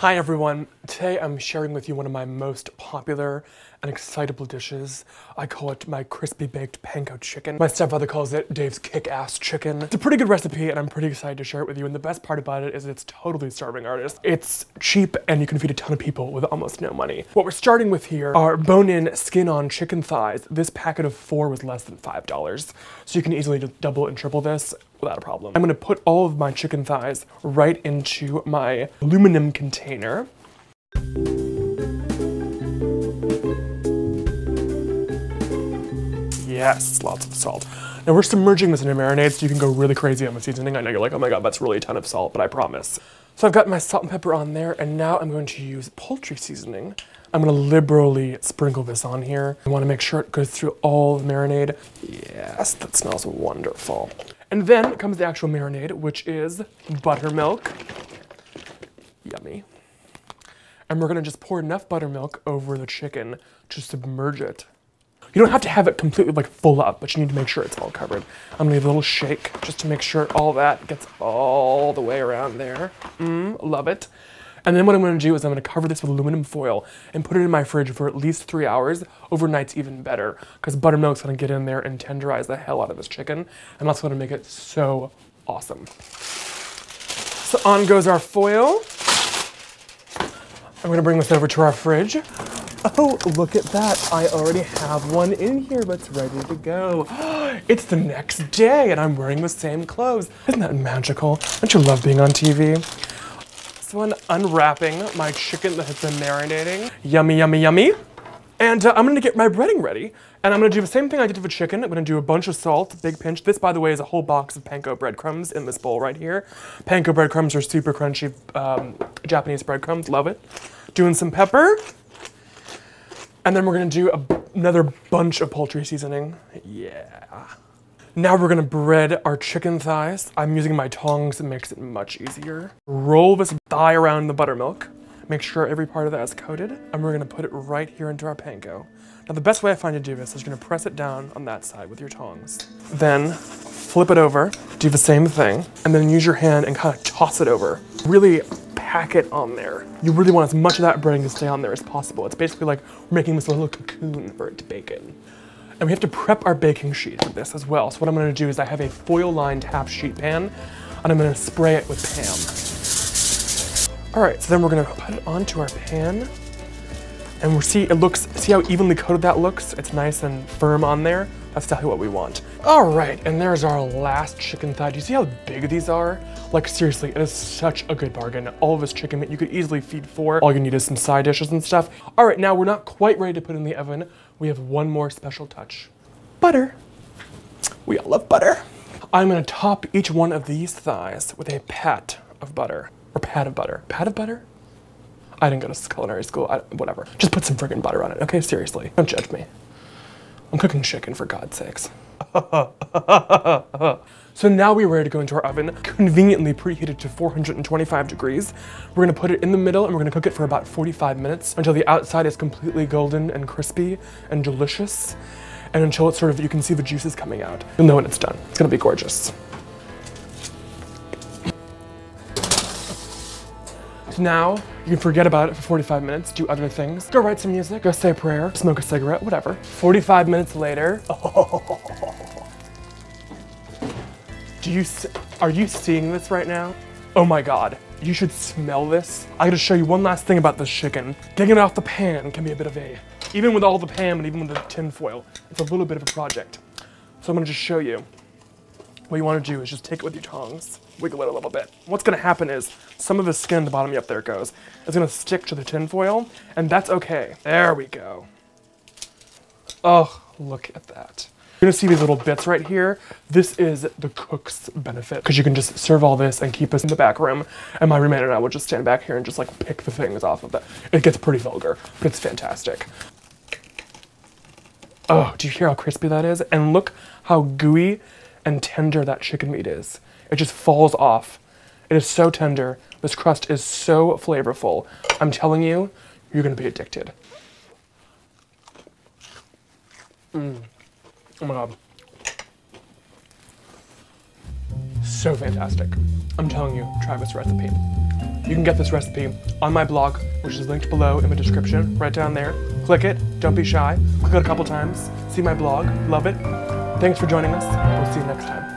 Hi everyone, today I'm sharing with you one of my most popular and excitable dishes. I call it my crispy baked panko chicken. My stepfather calls it Dave's kick-ass chicken. It's a pretty good recipe and I'm pretty excited to share it with you, and the best part about it is it's totally starving artist. It's cheap and you can feed a ton of people with almost no money. What we're starting with here are bone-in, skin-on chicken thighs. This packet of 4 was less than $5, so you can easily just double and triple this without a problem. I'm gonna put all of my chicken thighs right into my aluminum container. Yes, lots of salt. Now we're submerging this in a marinade so you can go really crazy on the seasoning. I know you're like, oh my God, that's really a ton of salt, but I promise. So I've got my salt and pepper on there, and now I'm going to use poultry seasoning. I'm gonna liberally sprinkle this on here. I wanna make sure it goes through all the marinade. Yes, that smells wonderful. And then comes the actual marinade, which is buttermilk. Yummy. And we're gonna just pour enough buttermilk over the chicken to submerge it. You don't have to have it completely like full up, but you need to make sure it's all covered. I'm gonna give it a little shake just to make sure all that gets all the way around there. Love it. And then what I'm gonna do is I'm gonna cover this with aluminum foil and put it in my fridge for at least 3 hours. Overnight's even better, because buttermilk's gonna get in there and tenderize the hell out of this chicken, and that's gonna make it so awesome. So on goes our foil. I'm gonna bring this over to our fridge. Oh, look at that. I already have one in here that's ready to go. It's the next day and I'm wearing the same clothes. Isn't that magical? Don't you love being on TV? So I'm unwrapping my chicken that has been marinating. Yummy, yummy, yummy. And I'm gonna get my breading ready. And I'm gonna do the same thing I did with chicken. I'm gonna do a bunch of salt, big pinch. This, by the way, is a whole box of panko breadcrumbs in this bowl right here. Panko breadcrumbs are super crunchy Japanese breadcrumbs, love it. Doing some pepper. And then we're gonna do another bunch of poultry seasoning. Yeah. Now we're gonna bread our chicken thighs. I'm using my tongs, it makes it much easier. Roll this thigh around the buttermilk. Make sure every part of that is coated. And we're gonna put it right here into our panko. Now the best way I find to do this is you're gonna press it down on that side with your tongs. Then flip it over, do the same thing, and then use your hand and kind of toss it over. Really pack it on there. You really want as much of that breading to stay on there as possible. It's basically like we're making this little cocoon for it to bake in. And we have to prep our baking sheet for this as well. So what I'm gonna do is I have a foil-lined half sheet pan, and I'm gonna spray it with Pam. All right, so then we're gonna put it onto our pan, and we'll see how evenly coated that looks? It's nice and firm on there. That's exactly what we want. All right, and there's our last chicken thigh. Do you see how big these are? Like seriously, it is such a good bargain. All of this chicken meat you could easily feed 4. All you need is some side dishes and stuff. All right, now we're not quite ready to put in the oven. We have one more special touch. Butter. We all love butter. I'm gonna top each one of these thighs with a pat of butter. Or pat of butter. Pat of butter? I didn't go to culinary school, whatever. Just put some friggin' butter on it, okay? Seriously, don't judge me. I'm cooking chicken, for God's sakes. So now we're ready to go into our oven, conveniently preheated to 425 degrees. We're gonna put it in the middle and we're gonna cook it for about 45 minutes until the outside is completely golden and crispy and delicious. And until it's sort of, you can see the juices coming out. You'll know when it's done. It's gonna be gorgeous. So now, you can forget about it for 45 minutes, do other things, go write some music, go say a prayer, smoke a cigarette, whatever. 45 minutes later, are you seeing this right now? Oh my God, you should smell this. I gotta show you one last thing about this chicken. Getting it off the pan can be a bit of even with all the Pam and even with the tin foil, it's a little bit of a project. So I'm gonna just show you. What you wanna do is just take it with your tongs, wiggle it a little bit. What's gonna happen is some of the skin, the bottom, yep, there it goes, is gonna stick to the tin foil, and that's okay. There we go. Oh, look at that. You're gonna see these little bits right here. This is the cook's benefit, because you can just serve all this and keep this in the back room, and my roommate and I will just stand back here and just like pick the things off of it. It gets pretty vulgar, but it's fantastic. Oh, do you hear how crispy that is? And look how gooey and tender that chicken meat is. It just falls off. It is so tender. This crust is so flavorful. I'm telling you, you're gonna be addicted. Oh my God. So fantastic. I'm telling you, try this recipe. You can get this recipe on my blog, which is linked below in the description, right down there. Click it, don't be shy. Click it a couple times, see my blog, love it. Thanks for joining us. We'll see you next time.